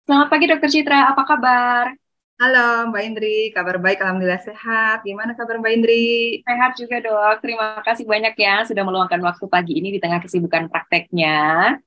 Selamat pagi Dokter Citra, apa kabar? Halo Mbak Indri, kabar baik, Alhamdulillah sehat. Gimana kabar Mbak Indri? Sehat juga dok, terima kasih banyak ya sudah meluangkan waktu pagi ini di tengah kesibukan prakteknya.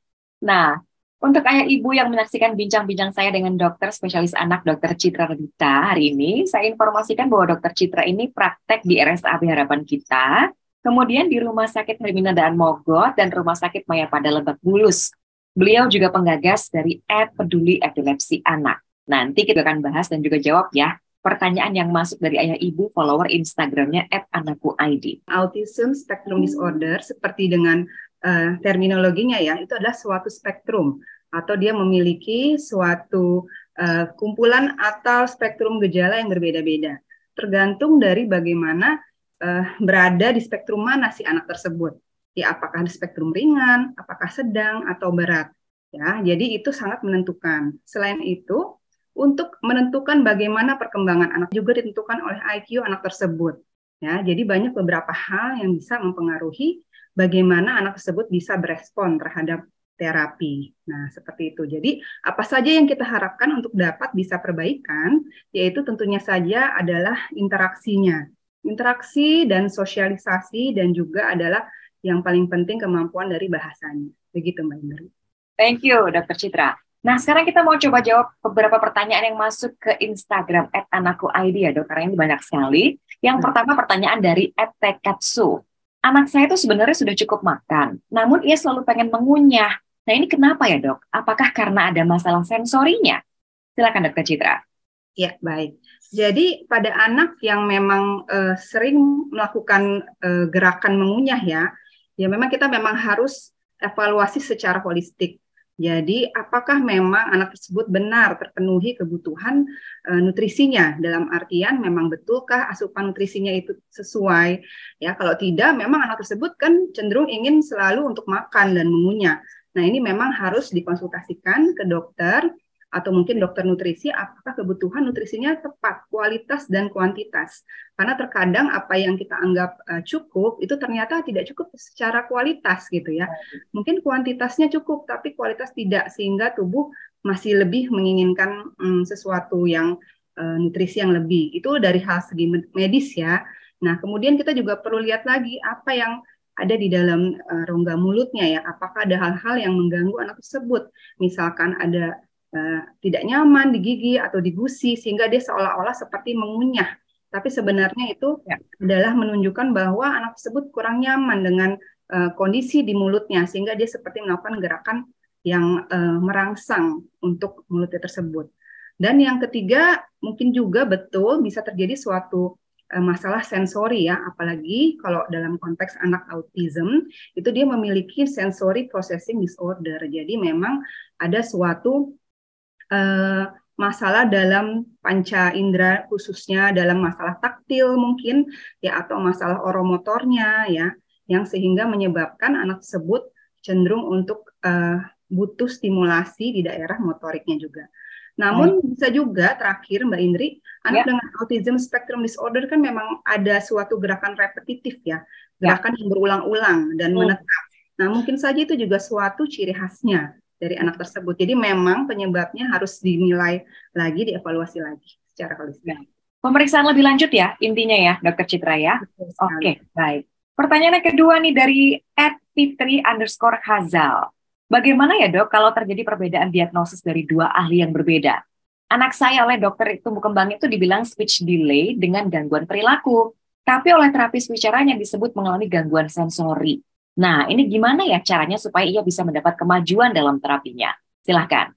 Nah, untuk ayah ibu yang menyaksikan bincang-bincang saya dengan dokter spesialis anak Dokter Citra Radita hari ini, saya informasikan bahwa Dokter Citra ini praktek di RSAB Harapan Kita, kemudian di Rumah Sakit Hermina Daan Mogot dan Rumah Sakit Mayapada Lebak Bulus. Beliau juga penggagas dari Peduli Epilepsi Anak. Nanti kita akan bahas dan juga jawab ya pertanyaan yang masuk dari ayah ibu follower Instagramnya @anakkuid. Autism Spectrum Disorder, seperti dengan terminologinya ya, itu adalah suatu spektrum atau dia memiliki suatu kumpulan atau spektrum gejala yang berbeda-beda. Tergantung dari bagaimana berada di spektrum mana si anak tersebut. Ya, apakah di spektrum ringan, apakah sedang atau berat. Ya, jadi itu sangat menentukan. Selain itu, untuk menentukan bagaimana perkembangan anak juga ditentukan oleh IQ anak tersebut. Ya, jadi banyak beberapa hal yang bisa mempengaruhi bagaimana anak tersebut bisa berespon terhadap terapi. Nah, seperti itu. Jadi, apa saja yang kita harapkan untuk dapat bisa perbaikan, yaitu tentunya saja adalah interaksinya. Interaksi dan sosialisasi dan juga adalah yang paling penting kemampuan dari bahasanya. Begitu, Mbak Indri. Thank you, Dokter Citra. Nah, sekarang kita mau coba jawab beberapa pertanyaan yang masuk ke Instagram @anakkuid ya, dok. Karena ini banyak sekali. Yang pertama pertanyaan dari @tekatsu. Anak saya itu sebenarnya sudah cukup makan, namun ia selalu pengen mengunyah. Nah, ini kenapa ya, dok? Apakah karena ada masalah sensorinya? Silakan, Dokter Citra. Ya, baik. Jadi pada anak yang memang sering melakukan gerakan mengunyah ya, ya memang kita memang harus evaluasi secara holistik. Jadi apakah memang anak tersebut benar terpenuhi kebutuhan nutrisinya, dalam artian memang betulkah asupan nutrisinya itu sesuai. Ya, kalau tidak memang anak tersebut kan cenderung ingin selalu untuk makan dan mengunyah. Nah, ini memang harus dikonsultasikan ke dokter atau mungkin dokter nutrisi, apakah kebutuhan nutrisinya tepat, kualitas dan kuantitas. Karena terkadang apa yang kita anggap cukup, itu ternyata tidak cukup secara kualitas gitu ya. Mungkin kuantitasnya cukup, tapi kualitas tidak, sehingga tubuh masih lebih menginginkan sesuatu yang nutrisi yang lebih. Itu dari hal segi medis ya. Nah, kemudian kita juga perlu lihat lagi apa yang ada di dalam rongga mulutnya ya. Apakah ada hal-hal yang mengganggu anak tersebut? Misalkan ada tidak nyaman di gigi atau di gusi sehingga dia seolah-olah seperti mengunyah. Tapi sebenarnya itu Ya. adalah menunjukkan bahwa anak tersebut kurang nyaman dengan kondisi di mulutnya sehingga dia seperti melakukan gerakan yang merangsang untuk mulutnya tersebut. Dan yang ketiga, mungkin juga betul bisa terjadi suatu masalah sensori ya, apalagi kalau dalam konteks anak autism itu dia memiliki sensory processing disorder. Jadi memang ada suatu eh, masalah dalam panca indera, khususnya dalam masalah taktil mungkin ya, atau masalah oromotornya ya, yang sehingga menyebabkan anak tersebut cenderung untuk butuh stimulasi di daerah motoriknya juga. Baik. Namun bisa juga terakhir Mbak Indri, anak Ya, dengan autism spectrum disorder kan memang ada suatu gerakan repetitif ya, ya. gerakan yang berulang-ulang dan Hmm. menetap. Nah, mungkin saja itu juga suatu ciri khasnya dari anak tersebut. Jadi memang penyebabnya harus dinilai lagi, dievaluasi lagi secara holistik. Baik. Pemeriksaan lebih lanjut ya, intinya ya, Dokter Citra ya. Betul sekali. Oke, baik. Pertanyaan yang kedua nih dari @fitri_hazal. Bagaimana ya dok kalau terjadi perbedaan diagnosis dari dua ahli yang berbeda? Anak saya oleh dokter tumbuh kembang itu dibilang speech delay dengan gangguan perilaku. Tapi oleh terapis bicaranya disebut mengalami gangguan sensori. Nah, ini gimana ya caranya supaya ia bisa mendapat kemajuan dalam terapinya? Silahkan.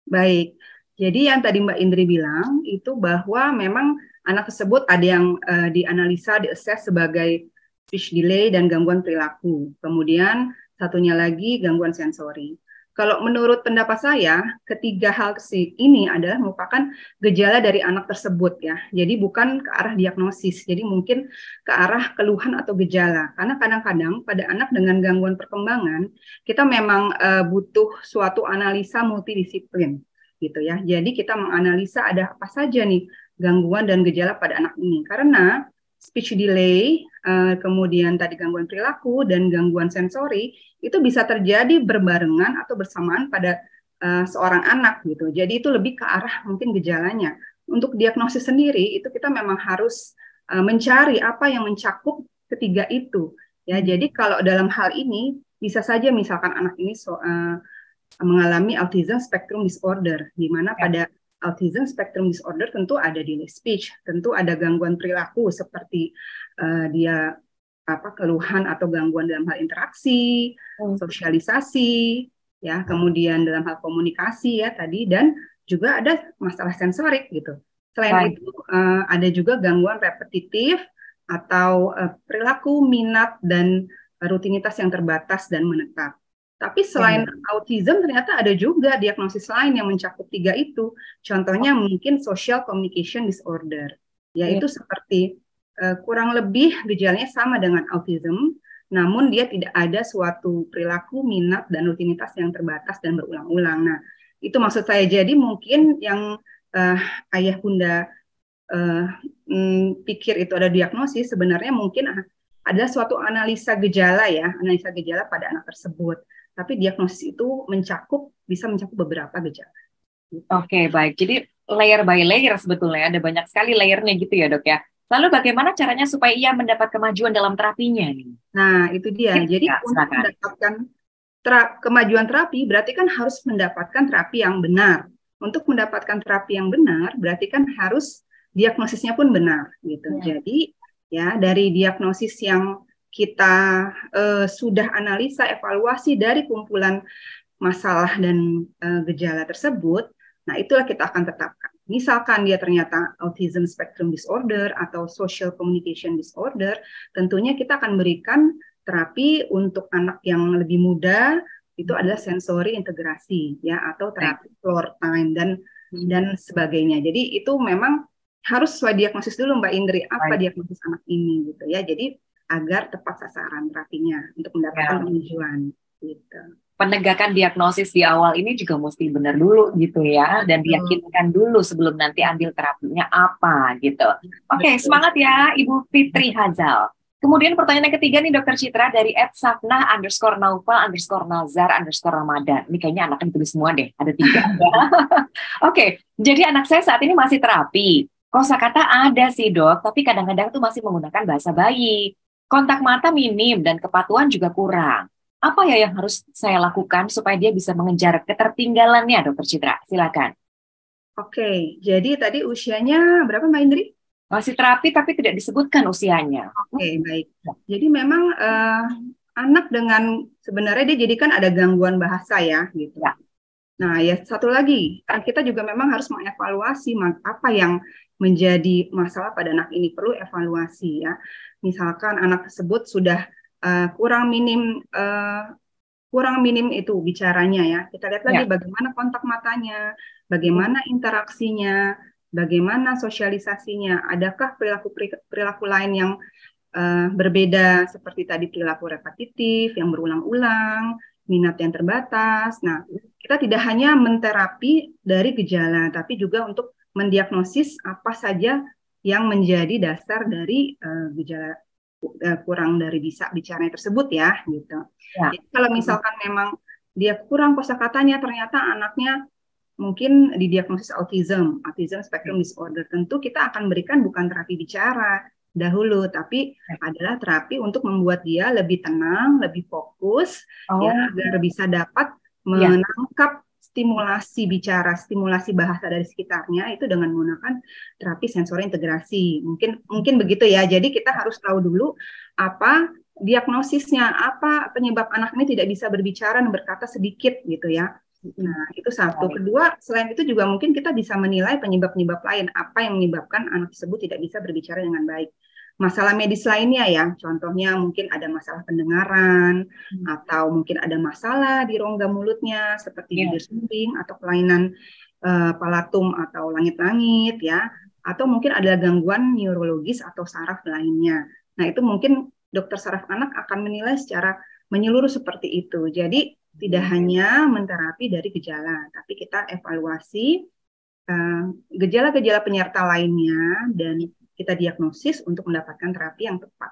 Baik. Jadi yang tadi Mbak Indri bilang itu bahwa memang anak tersebut ada yang dianalisa, diakses sebagai speech delay dan gangguan perilaku. Kemudian satunya lagi gangguan sensori. Kalau menurut pendapat saya, ketiga hal ini adalah merupakan gejala dari anak tersebut ya. Jadi bukan ke arah diagnosis. Jadi mungkin ke arah keluhan atau gejala. Karena kadang-kadang pada anak dengan gangguan perkembangan kita memang butuh suatu analisa multidisiplin gitu ya. Jadi kita menganalisa ada apa saja nih gangguan dan gejala pada anak ini. Karena speech delay, kemudian tadi gangguan perilaku dan gangguan sensori itu bisa terjadi berbarengan atau bersamaan pada seorang anak gitu. Jadi itu lebih ke arah mungkin gejalanya. Untuk diagnosis sendiri itu kita memang harus mencari apa yang mencakup ketiga itu. Ya, jadi kalau dalam hal ini bisa saja misalkan anak ini mengalami autism spectrum disorder, di mana pada autism spectrum disorder tentu ada delay speech, tentu ada gangguan perilaku seperti dia keluhan atau gangguan dalam hal interaksi, sosialisasi, ya, kemudian dalam hal komunikasi ya tadi, dan juga ada masalah sensorik gitu. Selain itu ada juga gangguan repetitif atau perilaku, minat dan rutinitas yang terbatas dan menetap. Tapi selain autism ternyata ada juga diagnosis lain yang mencakup tiga itu. Contohnya mungkin social communication disorder, yaitu seperti kurang lebih gejalanya sama dengan autism, namun dia tidak ada suatu perilaku, minat, dan rutinitas yang terbatas dan berulang-ulang. Nah, itu maksud saya. Jadi mungkin yang ayah bunda pikir itu ada diagnosis, sebenarnya mungkin ada suatu analisa gejala ya, analisa gejala pada anak tersebut. Tapi diagnosis itu bisa mencakup beberapa gejala. Oke, baik. Jadi layer by layer sebetulnya, ada banyak sekali layernya gitu ya dok ya. Lalu bagaimana caranya supaya ia mendapat kemajuan dalam terapinya nih? Nah, itu dia. Jadi untuk mendapatkan kemajuan terapi, berarti kan harus mendapatkan terapi yang benar. Untuk mendapatkan terapi yang benar, berarti kan harus diagnosisnya pun benar gitu. Jadi ya dari diagnosis yang kita sudah analisa, evaluasi dari kumpulan masalah dan gejala tersebut, nah itulah kita akan tetapkan. Misalkan dia ternyata autism spectrum disorder atau social communication disorder, tentunya kita akan berikan terapi untuk anak yang lebih muda, itu adalah sensory integrasi ya, atau terapi floor time dan sebagainya. Jadi itu memang harus sesuai diagnosis dulu Mbak Indri, apa diagnosis anak ini gitu ya. Jadi agar tepat sasaran terapinya untuk mendapatkan tujuan gitu. Penegakan diagnosis di awal ini juga mesti benar dulu gitu ya, dan diyakinkan dulu sebelum nanti ambil terapinya apa gitu. Oke, semangat ya Ibu Fitri Hazal. Kemudian pertanyaan yang ketiga nih Dokter Citra dari @safnah_naufal_nazar_ramadan. Ini kayaknya anaknya ditulis semua deh, ada 3. Oke, jadi anak saya saat ini masih terapi. Kosakata ada sih dok, tapi kadang-kadang tuh masih menggunakan bahasa bayi. Kontak mata minim dan kepatuhan juga kurang. Apa ya yang harus saya lakukan supaya dia bisa mengejar ketertinggalannya, Dokter Citra? Silakan. Oke, jadi tadi usianya berapa Mbak Indri? Masih terapi tapi tidak disebutkan usianya. Oke, baik. Jadi memang anak dengan sebenarnya dia jadi kan ada gangguan bahasa ya, gitu. Ya. Nah, ya satu lagi, kita juga memang harus mengevaluasi apa yang menjadi masalah pada anak ini, perlu evaluasi ya. Misalkan anak tersebut sudah kurang minim itu bicaranya ya. Kita lihat lagi bagaimana kontak matanya, bagaimana interaksinya, bagaimana sosialisasinya. Adakah perilaku lain yang berbeda seperti tadi perilaku repetitif yang berulang-ulang, minat yang terbatas. Nah, kita tidak hanya menterapi dari gejala, tapi juga untuk mendiagnosis apa saja yang menjadi dasar dari gejala kurang dari bisa bicaranya tersebut ya, gitu. Ya. Jadi kalau misalkan memang dia kurang kosakatanya, ternyata anaknya mungkin didiagnosis autism spectrum disorder, tentu kita akan berikan bukan terapi bicara dahulu, tapi adalah terapi untuk membuat dia lebih tenang, lebih fokus, ya, agar bisa dapat menangkap stimulasi bicara, stimulasi bahasa dari sekitarnya itu dengan menggunakan terapi sensori integrasi. Mungkin begitu ya. Jadi kita harus tahu dulu apa diagnosisnya, apa penyebab anak ini tidak bisa berbicara dan berkata sedikit gitu ya. Nah, itu satu. Kedua, selain itu juga mungkin kita bisa menilai penyebab-penyebab lain, apa yang menyebabkan anak tersebut tidak bisa berbicara dengan baik. Masalah medis lainnya ya, contohnya mungkin ada masalah pendengaran, atau mungkin ada masalah di rongga mulutnya, seperti bibir sumbing, atau kelainan palatum atau langit-langit ya, atau mungkin ada gangguan neurologis atau saraf lainnya. Nah, itu mungkin dokter saraf anak akan menilai secara menyeluruh seperti itu. Jadi, tidak hanya menterapi dari gejala, tapi kita evaluasi gejala-gejala penyerta lainnya dan kita diagnosis untuk mendapatkan terapi yang tepat.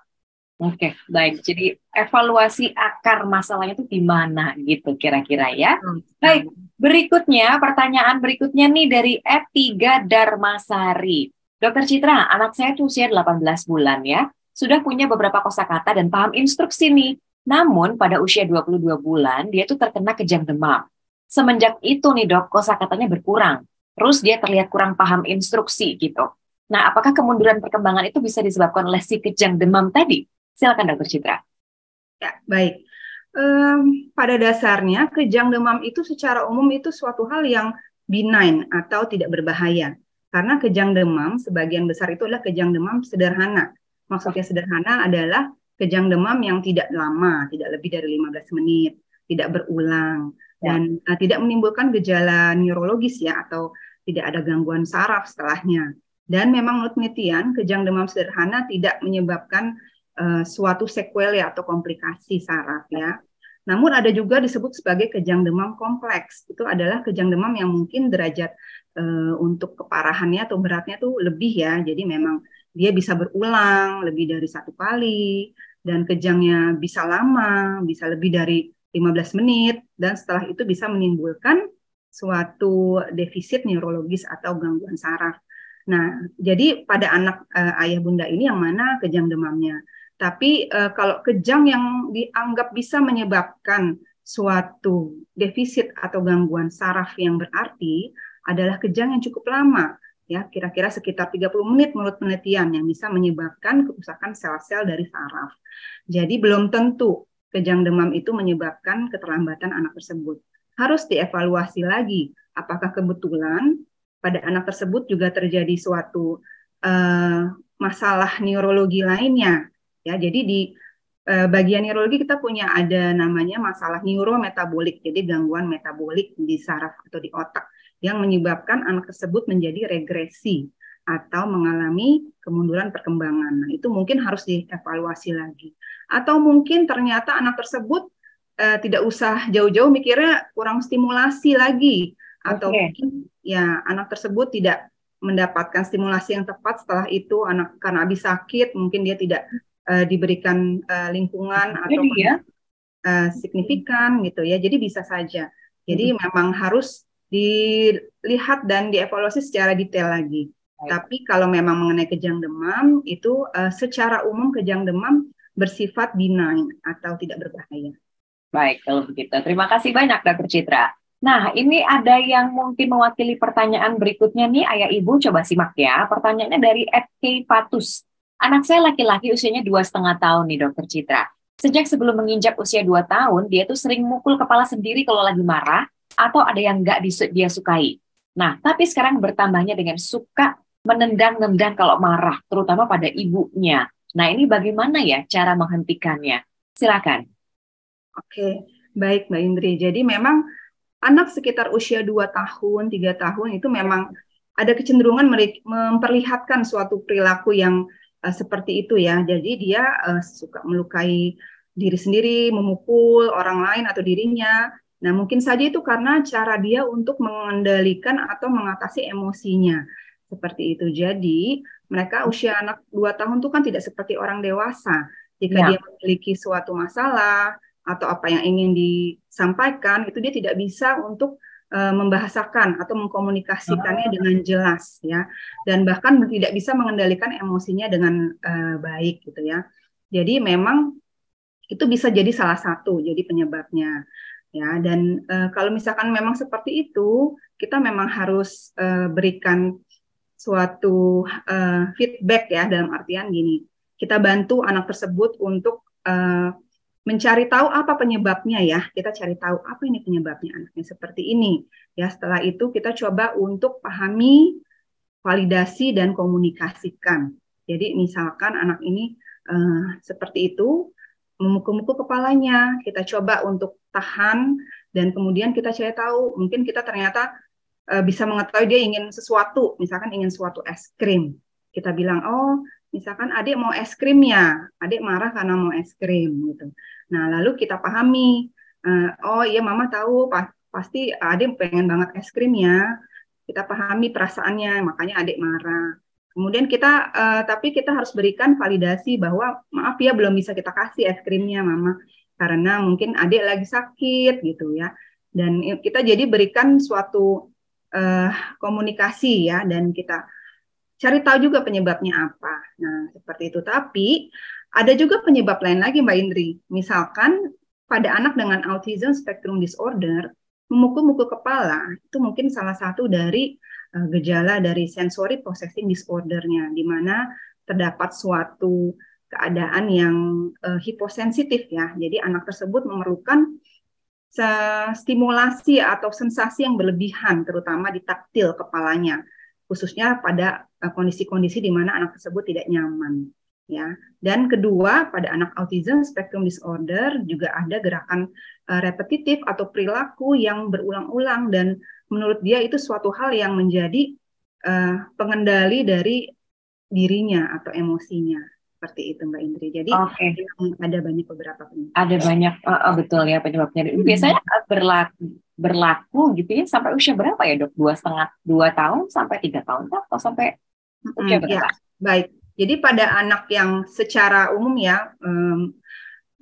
Oke, baik. Jadi evaluasi akar masalahnya itu di mana gitu kira-kira ya. Baik, Berikutnya, pertanyaan berikutnya nih dari F3 Darmasari. Dokter Citra, anak saya tuh usia 18 bulan ya, sudah punya beberapa kosakata dan paham instruksi nih. Namun pada usia 22 bulan, dia tuh terkena kejang demam. Semenjak itu nih dok, kosakatanya berkurang. Terus dia terlihat kurang paham instruksi gitu. Nah, apakah kemunduran perkembangan itu bisa disebabkan oleh si kejang demam tadi? Silakan dokter Citra. Ya, baik. Pada dasarnya kejang demam itu secara umum itu suatu hal yang benign atau tidak berbahaya. Karena kejang demam sebagian besar itu adalah kejang demam sederhana. Maksudnya sederhana adalah kejang demam yang tidak lama, tidak lebih dari 15 menit, tidak berulang, dan tidak menimbulkan gejala neurologis ya, atau tidak ada gangguan saraf setelahnya. Dan memang menurut penelitian, kejang demam sederhana tidak menyebabkan suatu sequel ya atau komplikasi saraf ya. Namun ada juga disebut sebagai kejang demam kompleks. Itu adalah kejang demam yang mungkin derajat untuk keparahannya atau beratnya tuh lebih ya. Jadi memang dia bisa berulang lebih dari satu kali dan kejangnya bisa lama, bisa lebih dari 15 menit dan setelah itu bisa menimbulkan suatu defisit neurologis atau gangguan saraf. Nah, jadi pada anak ayah bunda ini yang mana kejang demamnya. Tapi kalau kejang yang dianggap bisa menyebabkan suatu defisit atau gangguan saraf yang berarti adalah kejang yang cukup lama, ya kira-kira sekitar 30 menit menurut penelitian yang bisa menyebabkan kerusakan sel-sel dari saraf. Jadi belum tentu kejang demam itu menyebabkan keterlambatan anak tersebut. Harus dievaluasi lagi, apakah kebetulan pada anak tersebut juga terjadi suatu masalah neurologi lainnya. Ya, jadi di bagian neurologi kita punya ada namanya masalah neurometabolik, jadi gangguan metabolik di saraf atau di otak yang menyebabkan anak tersebut menjadi regresi atau mengalami kemunduran perkembangan. Nah, itu mungkin harus dievaluasi lagi. Atau mungkin ternyata anak tersebut tidak usah jauh-jauh mikirnya kurang stimulasi lagi, atau mungkin ya anak tersebut tidak mendapatkan stimulasi yang tepat setelah itu anak karena habis sakit, mungkin dia tidak diberikan lingkungan atau signifikan gitu ya. Jadi bisa saja. Jadi memang harus dilihat dan dievaluasi secara detail lagi. Tapi kalau memang mengenai kejang demam itu secara umum kejang demam bersifat benign atau tidak berbahaya. Baik, kalau begitu. Terima kasih banyak Dr. Citra. Nah, ini ada yang mungkin mewakili pertanyaan berikutnya nih, Ayah Ibu, coba simak ya. Pertanyaannya dari F.K. Fatus. Anak saya laki-laki usianya 2,5 tahun nih, Dokter Citra. Sejak sebelum menginjak usia 2 tahun, dia tuh sering mukul kepala sendiri kalau lagi marah, atau ada yang nggak dia sukai. Nah, tapi sekarang bertambahnya dengan suka menendang-nendang kalau marah, terutama pada ibunya. Nah, ini bagaimana ya cara menghentikannya? Silakan. Oke, baik Mbak Indri. Jadi memang anak sekitar usia 2 tahun, 3 tahun itu memang ada kecenderungan memperlihatkan suatu perilaku yang seperti itu ya. Jadi dia suka melukai diri sendiri, memukul orang lain atau dirinya. Nah, mungkin saja itu karena cara dia untuk mengendalikan atau mengatasi emosinya. Seperti itu. Jadi, mereka usia anak 2 tahun itu kan tidak seperti orang dewasa. Jika dia memiliki suatu masalah atau apa yang ingin disampaikan, itu dia tidak bisa untuk membahasakan atau mengkomunikasikannya dengan jelas ya, dan bahkan tidak bisa mengendalikan emosinya dengan baik gitu ya. Jadi memang itu bisa jadi salah satu jadi penyebabnya ya. Dan kalau misalkan memang seperti itu, kita memang harus berikan suatu feedback ya, dalam artian gini, kita bantu anak tersebut untuk mencari tahu apa penyebabnya ya. Kita cari tahu apa ini penyebabnya anaknya seperti ini. Ya, setelah itu kita coba untuk pahami, validasi dan komunikasikan. Jadi misalkan anak ini seperti itu, memukul-mukul kepalanya, kita coba untuk tahan dan kemudian kita cari tahu, mungkin kita ternyata bisa mengetahui dia ingin sesuatu, misalkan ingin suatu es krim. Kita bilang, oh misalkan adik mau es krim ya, adik marah karena mau es krim gitu. Nah, lalu kita pahami, oh iya mama tahu pasti adik pengen banget es krim ya. Kita pahami perasaannya, makanya adik marah. Kemudian kita, tapi kita harus berikan validasi bahwa maaf ya belum bisa kita kasih es krimnya mama, karena mungkin adik lagi sakit gitu ya. Dan kita jadi berikan suatu komunikasi ya, dan kita cari tahu juga penyebabnya apa. Nah, seperti itu. Tapi ada juga penyebab lain lagi, Mbak Indri. Misalkan pada anak dengan autism spectrum disorder, memukul-mukul kepala itu mungkin salah satu dari gejala dari sensory processing disorder-nya, di mana terdapat suatu keadaan yang hiposensitif ya. Jadi anak tersebut memerlukan stimulasi atau sensasi yang berlebihan, terutama di taktil kepalanya, khususnya pada kondisi-kondisi di mana anak tersebut tidak nyaman, ya. Dan kedua, pada anak autism spectrum disorder juga ada gerakan repetitif atau perilaku yang berulang-ulang, dan menurut dia itu suatu hal yang menjadi pengendali dari dirinya atau emosinya. Seperti itu, Mbak Indri. Jadi ada banyak beberapa penyebab. Ada banyak, betul ya penyebabnya. Biasanya berlaku gitu ya sampai usia berapa ya, Dok? 2 tahun sampai 3 tahun atau sampai usia berapa? Ya, baik. Jadi pada anak yang secara umum ya,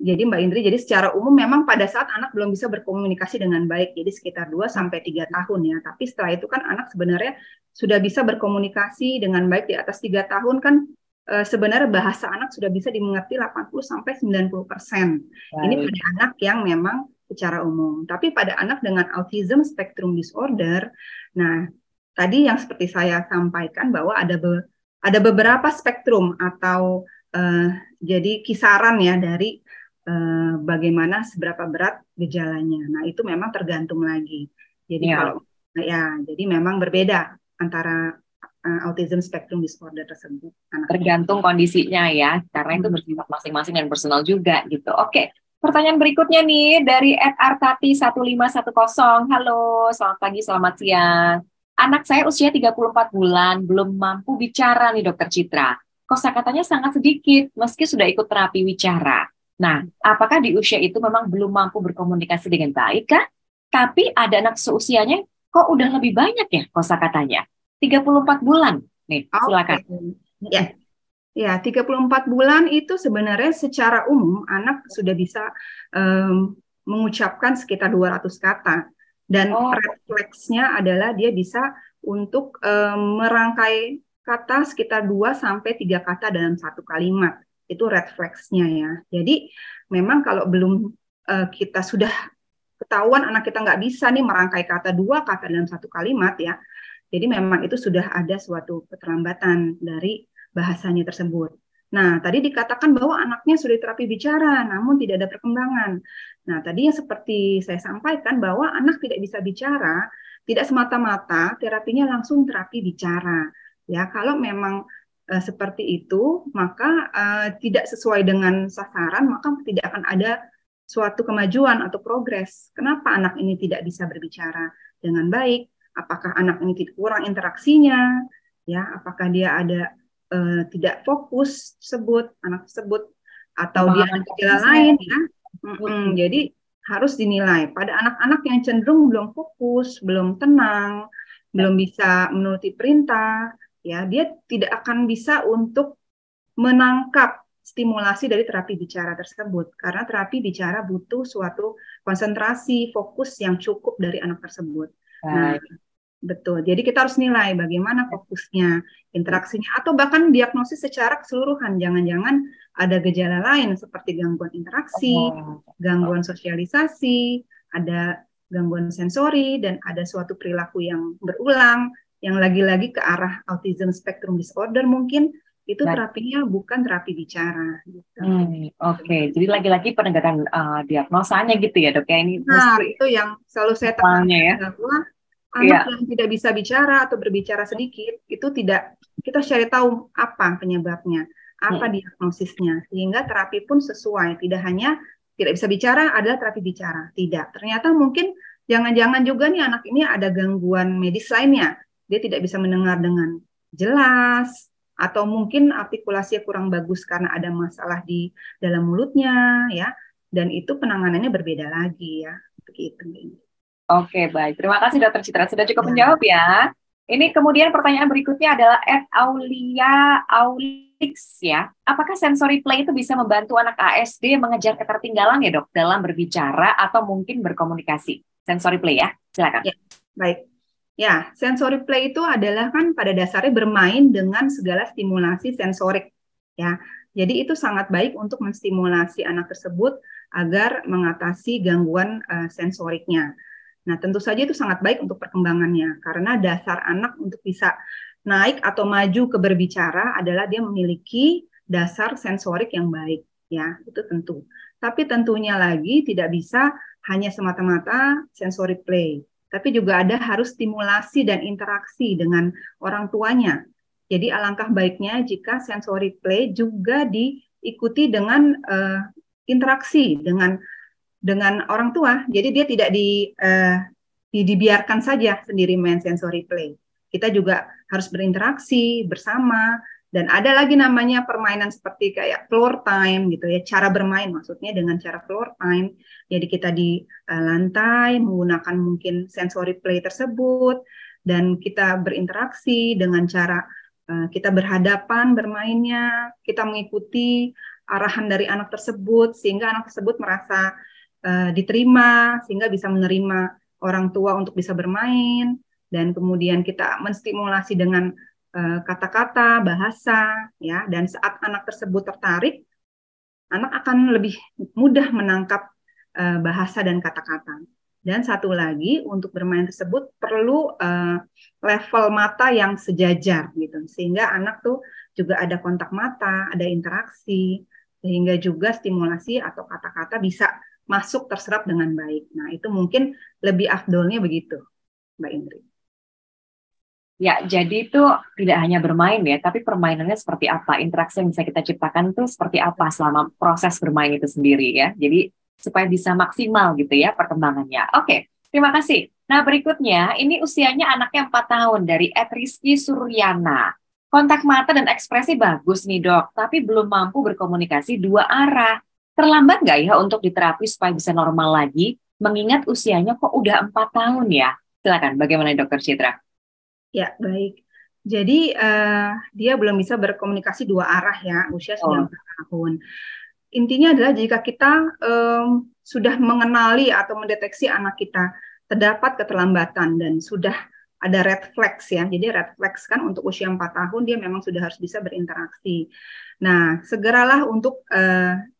jadi Mbak Indri, jadi secara umum memang pada saat anak belum bisa berkomunikasi dengan baik, jadi sekitar 2 sampai 3 tahun ya. Tapi setelah itu kan anak sebenarnya sudah bisa berkomunikasi dengan baik. Di atas 3 tahun kan sebenarnya bahasa anak sudah bisa dimengerti 80 sampai 90%. Ini pada anak yang memang secara umum. Tapi pada anak dengan autism spectrum disorder, nah tadi yang seperti saya sampaikan bahwa ada beberapa spektrum atau jadi kisaran ya dari bagaimana seberapa berat gejalanya. Nah itu memang tergantung lagi. Jadi kalau ya, jadi memang berbeda antara autism spectrum disorder tersebut. Tergantung kondisinya ya, karena itu bersifat masing-masing dan personal juga gitu. Oke, pertanyaan berikutnya nih dari @artati1510. Halo, selamat pagi, selamat siang. Anak saya usia 34 bulan, belum mampu bicara nih Dokter Citra. Kosakatanya sangat sedikit, meski sudah ikut terapi wicara. Nah, apakah di usia itu memang belum mampu berkomunikasi dengan baik kah? Tapi ada anak seusianya, kok udah lebih banyak ya kosakatanya? 34 bulan. Nih, silakan. Ya. Ya, 34 bulan itu sebenarnya secara umum anak sudah bisa mengucapkan sekitar 200 kata. Dan refleksnya adalah dia bisa untuk merangkai kata sekitar 2 sampai 3 kata dalam satu kalimat. Itu refleksnya ya. Jadi memang kalau belum kita sudah ketahuan anak kita nggak bisa nih merangkai kata 2 kata dalam satu kalimat ya. Jadi memang itu sudah ada suatu keterlambatan dari bahasanya tersebut. Nah, tadi dikatakan bahwa anaknya sudah terapi bicara, namun tidak ada perkembangan. Nah, tadi yang seperti saya sampaikan bahwa anak tidak bisa bicara, tidak semata-mata terapinya langsung terapi bicara. Ya, kalau memang seperti itu, maka tidak sesuai dengan sasaran, maka tidak akan ada suatu kemajuan atau progres. Kenapa anak ini tidak bisa berbicara dengan baik? Apakah anak ini kurang interaksinya, ya? Apakah dia ada tidak fokus anak tersebut, atau dia ada gejala lain, ya? Jadi harus dinilai. Pada anak-anak yang cenderung belum fokus, belum tenang, belum bisa menuruti perintah, ya, dia tidak akan bisa untuk menangkap stimulasi dari terapi bicara tersebut, karena terapi bicara butuh suatu konsentrasi, fokus yang cukup dari anak tersebut. Nah, betul. Jadi kita harus nilai bagaimana fokusnya, interaksinya, atau bahkan diagnosis secara keseluruhan. Jangan-jangan ada gejala lain seperti gangguan interaksi, gangguan sosialisasi, ada gangguan sensori, dan ada suatu perilaku yang berulang, yang lagi-lagi ke arah autism spectrum disorder mungkin. Itu terapinya bukan terapi bicara. Gitu. Oke. Jadi lagi-lagi penegakan diagnosanya gitu ya dok ya, ini. Nah, itu yang selalu saya tekankan ya. Bahwa anak yang tidak bisa bicara atau berbicara sedikit, itu tidak, kita harus cari tahu apa penyebabnya, apa diagnosisnya, sehingga terapi pun sesuai. Tidak hanya tidak bisa bicara adalah terapi bicara, tidak. Ternyata mungkin jangan-jangan juga nih anak ini ada gangguan medis lainnya, dia tidak bisa mendengar dengan jelas, atau mungkin artikulasinya kurang bagus karena ada masalah di dalam mulutnya, ya. Dan itu penanganannya berbeda lagi, ya. Begitu. Oke, baik. Terima kasih Dokter Citra, sudah cukup menjawab ya. Ini kemudian pertanyaan berikutnya adalah @Aulia Aulix ya. Apakah sensory play itu bisa membantu anak ASD mengejar ketertinggalan ya dok dalam berbicara atau mungkin berkomunikasi? sensory play ya. Silakan. Ya, baik. Ya, sensory play itu adalah kan pada dasarnya bermain dengan segala stimulasi sensorik. Ya, jadi itu sangat baik untuk menstimulasi anak tersebut agar mengatasi gangguan sensoriknya. Nah, tentu saja itu sangat baik untuk perkembangannya karena dasar anak untuk bisa naik atau maju ke berbicara adalah dia memiliki dasar sensorik yang baik. Ya, itu tentu. Tapi tentunya lagi tidak bisa hanya semata-mata sensory play, tapi juga ada harus stimulasi dan interaksi dengan orang tuanya. Jadi alangkah baiknya jika sensory play juga diikuti dengan interaksi dengan orang tua. Jadi dia tidak dibiarkan saja sendiri main sensory play. Kita juga harus berinteraksi bersama. Dan ada lagi namanya permainan seperti kayak floor time gitu ya, cara bermain maksudnya dengan cara floor time. Jadi kita di lantai menggunakan mungkin sensory play tersebut dan kita berinteraksi dengan cara kita berhadapan bermainnya, kita mengikuti arahan dari anak tersebut sehingga anak tersebut merasa diterima sehingga bisa menerima orang tua untuk bisa bermain dan kemudian kita menstimulasi dengan kata-kata, bahasa, ya, dan saat anak tersebut tertarik, anak akan lebih mudah menangkap bahasa dan kata-kata. Dan satu lagi, untuk bermain tersebut perlu level mata yang sejajar, gitu, sehingga anak tuh juga ada kontak mata, ada interaksi, sehingga juga stimulasi atau kata-kata bisa masuk terserap dengan baik. Nah, itu mungkin lebih afdolnya begitu, Mbak Indri. Ya, jadi itu tidak hanya bermain ya, tapi permainannya seperti apa, interaksi yang bisa kita ciptakan itu seperti apa selama proses bermain itu sendiri ya. Jadi supaya bisa maksimal gitu ya perkembangannya. Oke, terima kasih. Nah berikutnya, ini usianya anaknya 4 tahun dari Rizky Suryana. Kontak mata dan ekspresi bagus nih dok, tapi belum mampu berkomunikasi dua arah. Terlambat nggak ya untuk diterapi supaya bisa normal lagi, mengingat usianya kok udah 4 tahun ya? Silakan, bagaimana Dokter Citra? Ya, baik. Jadi dia belum bisa berkomunikasi dua arah ya, usia sudah 4 tahun. Intinya adalah jika kita sudah mengenali atau mendeteksi anak kita terdapat keterlambatan dan sudah ada red flags ya. Jadi red flags kan untuk usia 4 tahun dia memang sudah harus bisa berinteraksi. Nah, segeralah untuk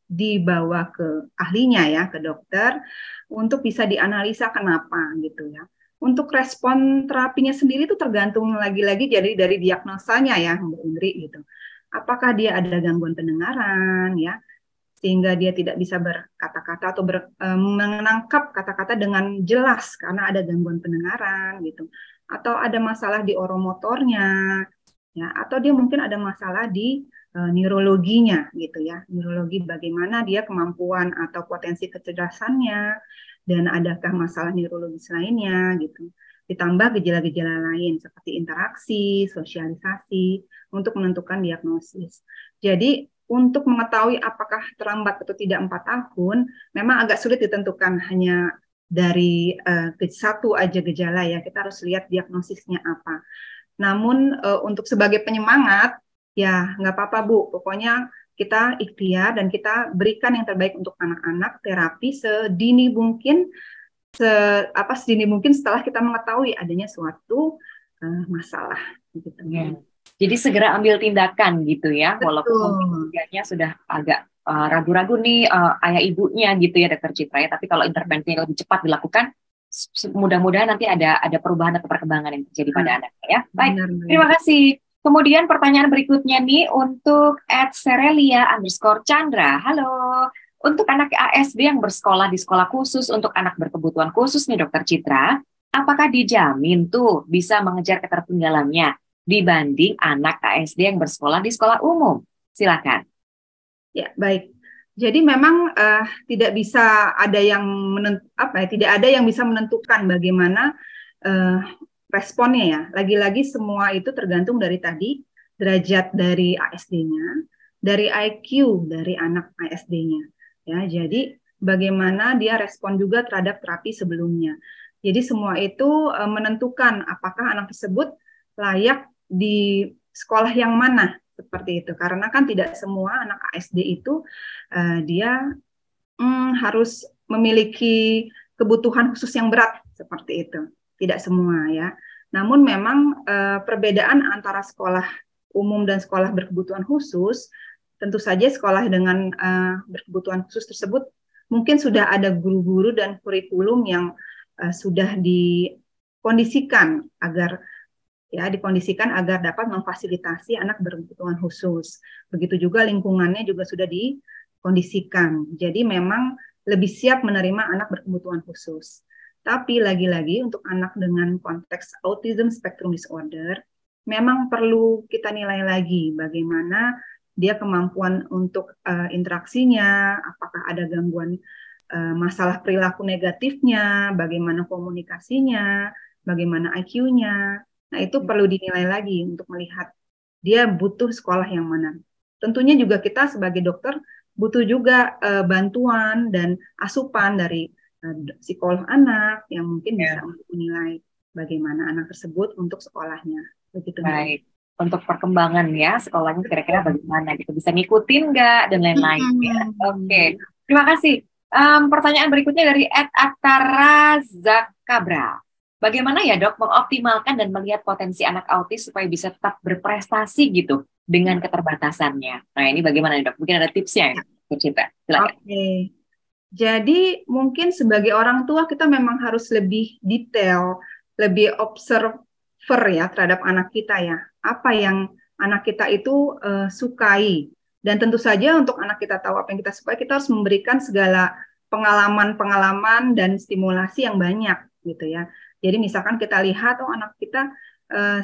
dibawa ke ahlinya ya, ke dokter untuk bisa dianalisa kenapa gitu ya. Untuk respon terapinya sendiri itu tergantung lagi-lagi jadi dari diagnosanya ya, Mbak Indri gitu. Apakah dia ada gangguan pendengaran ya, sehingga dia tidak bisa berkata-kata atau menangkap kata-kata dengan jelas karena ada gangguan pendengaran gitu. Atau ada masalah di oromotornya ya, atau dia mungkin ada masalah di neurologinya gitu ya. Neurologi bagaimana dia kemampuan atau potensi kecerdasannya dan adakah masalah neurologis lainnya gitu. Ditambah gejala-gejala lain seperti interaksi, sosialisasi untuk menentukan diagnosis. Jadi untuk mengetahui apakah terlambat atau tidak 4 tahun, memang agak sulit ditentukan hanya dari satu aja gejala ya. Kita harus lihat diagnosisnya apa. Namun untuk sebagai penyemangat, ya nggak apa-apa Bu. Pokoknya kita ikhtiar dan kita berikan yang terbaik untuk anak-anak, terapi sedini mungkin, sedini mungkin setelah kita mengetahui adanya suatu masalah. Gitu. Ya. Jadi segera ambil tindakan gitu ya, Betul. walaupun mungkin usianya sudah agak ragu-ragu nih ayah ibunya gitu ya Dokter Citra ya. Tapi kalau intervensi lebih cepat dilakukan, mudah-mudahan nanti ada perubahan atau perkembangan yang terjadi pada anaknya ya. Baik, terima kasih. Kemudian pertanyaan berikutnya nih untuk @serelia_Chandra. Halo, untuk anak ASD yang bersekolah di sekolah khusus untuk anak berkebutuhan khusus nih Dokter Citra, apakah dijamin tuh bisa mengejar ketertinggalannya dibanding anak ASD yang bersekolah di sekolah umum? Silakan. Ya, baik. Jadi memang tidak bisa ada yang tidak ada yang bisa menentukan bagaimana responnya ya. Lagi-lagi semua itu tergantung dari tadi derajat dari ASD-nya, dari IQ dari anak ASD-nya. Ya, jadi bagaimana dia respon juga terhadap terapi sebelumnya. Jadi semua itu menentukan apakah anak tersebut layak di sekolah yang mana seperti itu. Karena kan tidak semua anak ASD itu dia harus memiliki kebutuhan khusus yang berat seperti itu. Tidak semua ya. Namun memang perbedaan antara sekolah umum dan sekolah berkebutuhan khusus, tentu saja sekolah dengan berkebutuhan khusus tersebut mungkin sudah ada guru-guru dan kurikulum yang sudah dikondisikan agar dapat memfasilitasi anak berkebutuhan khusus. Begitu juga lingkungannya juga sudah dikondisikan. Jadi memang lebih siap menerima anak berkebutuhan khusus. Tapi lagi-lagi untuk anak dengan konteks autism spectrum disorder, memang perlu kita nilai lagi bagaimana dia kemampuan untuk interaksinya, apakah ada gangguan masalah perilaku negatifnya, bagaimana komunikasinya, bagaimana IQ-nya. Nah, itu perlu dinilai lagi untuk melihat dia butuh sekolah yang mana. Tentunya juga kita sebagai dokter butuh juga bantuan dan asupan dari psikolog anak yang mungkin bisa untuk menilai bagaimana anak tersebut untuk sekolahnya. Begitu. Baik. Untuk perkembangan ya sekolahnya kira-kira bagaimana gitu, bisa ngikutin nggak dan lain-lain. Ya. Oke, terima kasih. Pertanyaan berikutnya dari @Aktara Zakabra. Bagaimana ya dok mengoptimalkan dan melihat potensi anak autis supaya bisa tetap berprestasi gitu dengan keterbatasannya? Nah ini bagaimana dok? Mungkin ada tipsnya ya, Cinta. Silakan. Oke. Jadi mungkin sebagai orang tua kita memang harus lebih detail, lebih observer ya terhadap anak kita ya. Apa yang anak kita itu sukai. Dan tentu saja untuk anak kita tahu apa yang kita sukai, kita harus memberikan segala pengalaman-pengalaman dan stimulasi yang banyak gitu ya. Jadi misalkan kita lihat anak kita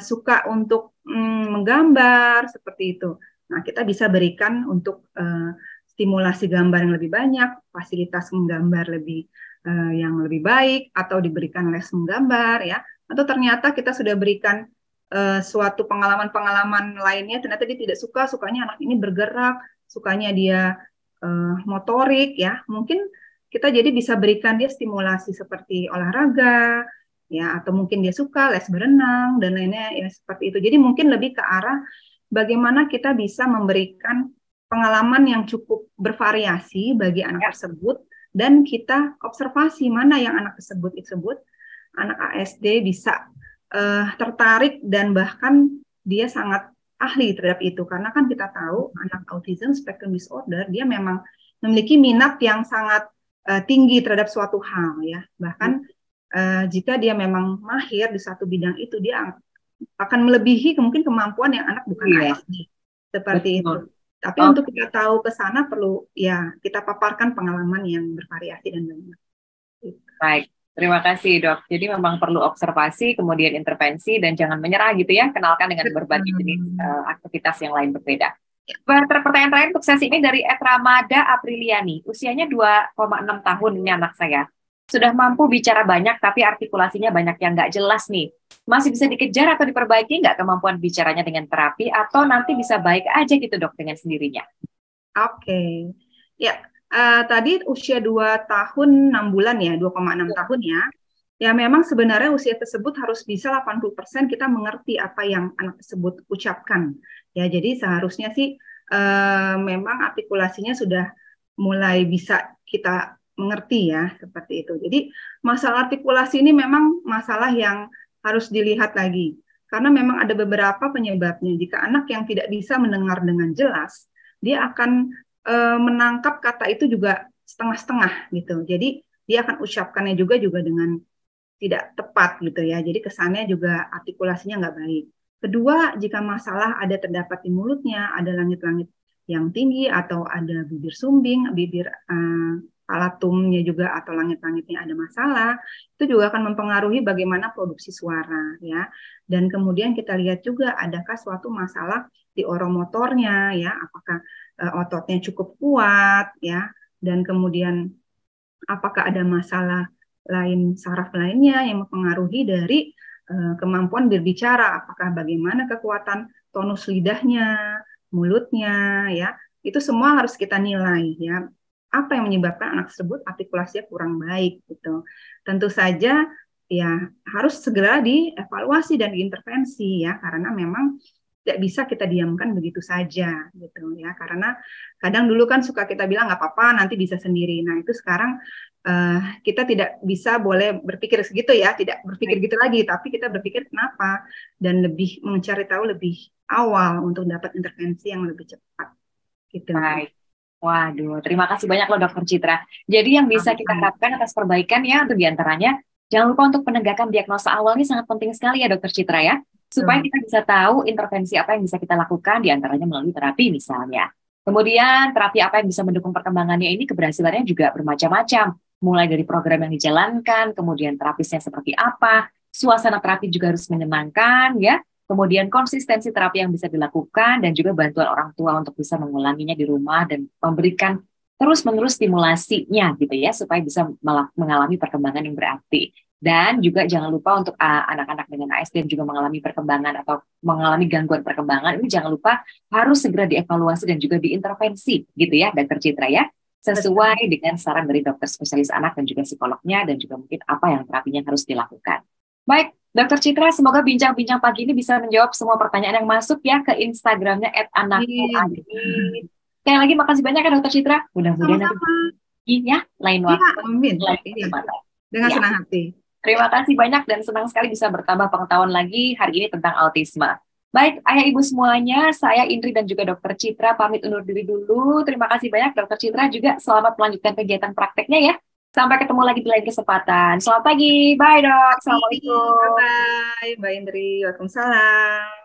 suka untuk menggambar seperti itu. Nah, kita bisa berikan untuk stimulasi gambar yang lebih banyak, fasilitas menggambar yang lebih baik, atau diberikan les menggambar ya, atau ternyata kita sudah berikan suatu pengalaman-pengalaman lainnya, ternyata dia tidak suka, sukanya anak ini bergerak, sukanya dia motorik ya, mungkin kita jadi bisa berikan dia stimulasi seperti olahraga ya, atau mungkin dia suka les berenang dan lainnya ya seperti itu. Jadi mungkin lebih ke arah bagaimana kita bisa memberikan pengalaman yang cukup bervariasi bagi anak tersebut, dan kita observasi mana yang anak tersebut anak ASD bisa tertarik dan bahkan dia sangat ahli terhadap itu, karena kan kita tahu anak autism spectrum disorder dia memang memiliki minat yang sangat tinggi terhadap suatu hal ya, bahkan jika dia memang mahir di satu bidang itu dia akan melebihi mungkin kemampuan yang anak bukan ASD seperti itu. Tapi untuk kita tahu ke sana perlu ya kita paparkan pengalaman yang bervariasi dan banyak. Baik, terima kasih dok. Jadi memang perlu observasi, kemudian intervensi dan jangan menyerah gitu ya. Kenalkan dengan berbagai jenis aktivitas yang lain berbeda. Pertanyaan terakhir untuk sesi ini dari Ramada Apriliani. Usianya 2,6 tahun ini anak saya. Sudah mampu bicara banyak tapi artikulasinya banyak yang nggak jelas nih. Masih bisa dikejar atau diperbaiki nggak kemampuan bicaranya dengan terapi, atau nanti bisa baik aja gitu dok dengan sendirinya? Oke. Ya, tadi usia 2 tahun 6 bulan ya, 2,6 tahun ya. Ya memang sebenarnya usia tersebut harus bisa 80% kita mengerti apa yang anak tersebut ucapkan. Ya, jadi seharusnya sih memang artikulasinya sudah mulai bisa kita mengerti ya, seperti itu. Jadi masalah artikulasi ini memang masalah yang harus dilihat lagi. Karena memang ada beberapa penyebabnya. Jika anak yang tidak bisa mendengar dengan jelas, dia akan menangkap kata itu juga setengah-setengah gitu. Jadi dia akan ucapkannya juga dengan tidak tepat gitu ya. Jadi kesannya juga artikulasinya nggak baik. Kedua, jika masalah ada terdapat di mulutnya, ada langit-langit yang tinggi atau ada bibir sumbing, bibir palatumnya juga atau langit-langitnya ada masalah, itu juga akan mempengaruhi bagaimana produksi suara ya. Dan kemudian kita lihat juga adakah suatu masalah di oromotornya ya, apakah ototnya cukup kuat ya, dan kemudian apakah ada masalah lain saraf lainnya yang mempengaruhi dari kemampuan berbicara, apakah bagaimana kekuatan tonus lidahnya, mulutnya ya, itu semua harus kita nilai ya. Apa yang menyebabkan anak tersebut artikulasinya kurang baik gitu. Tentu saja ya harus segera dievaluasi dan diintervensi ya, karena memang tidak bisa kita diamkan begitu saja gitu ya, karena kadang dulu kan suka kita bilang nggak apa-apa nanti bisa sendiri. Nah itu sekarang kita tidak bisa boleh berpikir segitu ya, tidak berpikir gitu lagi, tapi kita berpikir kenapa dan lebih mencari tahu lebih awal untuk dapat intervensi yang lebih cepat. Gitu. Baik. Waduh, terima kasih banyak loh Dokter Citra. Jadi yang bisa kita harapkan atas perbaikan ya, untuk diantaranya, jangan lupa untuk penegakan diagnosa awal ini sangat penting sekali ya Dokter Citra ya, supaya kita bisa tahu intervensi apa yang bisa kita lakukan, diantaranya melalui terapi misalnya. Kemudian terapi apa yang bisa mendukung perkembangannya ini keberhasilannya juga bermacam-macam, mulai dari program yang dijalankan, kemudian terapisnya seperti apa, suasana terapi juga harus menyenangkan ya, kemudian konsistensi terapi yang bisa dilakukan, dan juga bantuan orang tua untuk bisa mengulanginya di rumah dan memberikan terus-menerus stimulasinya gitu ya, supaya bisa mengalami perkembangan yang berarti. Dan juga jangan lupa untuk anak-anak dengan ASD yang juga mengalami perkembangan atau mengalami gangguan perkembangan, ini jangan lupa harus segera dievaluasi dan juga diintervensi gitu ya, Dokter Citra ya, sesuai dengan saran dari dokter spesialis anak dan juga psikolognya, dan juga mungkin apa yang terapinya harus dilakukan. Baik, Dokter Citra, semoga bincang-bincang pagi ini bisa menjawab semua pertanyaan yang masuk ya ke Instagramnya @anakkuadi. Sekali lagi makasih banyak ya Dokter Citra. Mudah-mudahan nanti ya lain waktu. Lain kesempatan. Dengan senang hati. Terima kasih banyak dan senang sekali bisa bertambah pengetahuan lagi hari ini tentang autisme. Baik, ayah ibu semuanya, saya Indri dan juga Dokter Citra pamit undur diri dulu. Terima kasih banyak Dokter Citra, juga selamat melanjutkan kegiatan prakteknya ya. Sampai ketemu lagi di lain kesempatan. Selamat pagi. Bye, Dok. Assalamualaikum. Bye, Mbak Indri. Waalaikumsalam.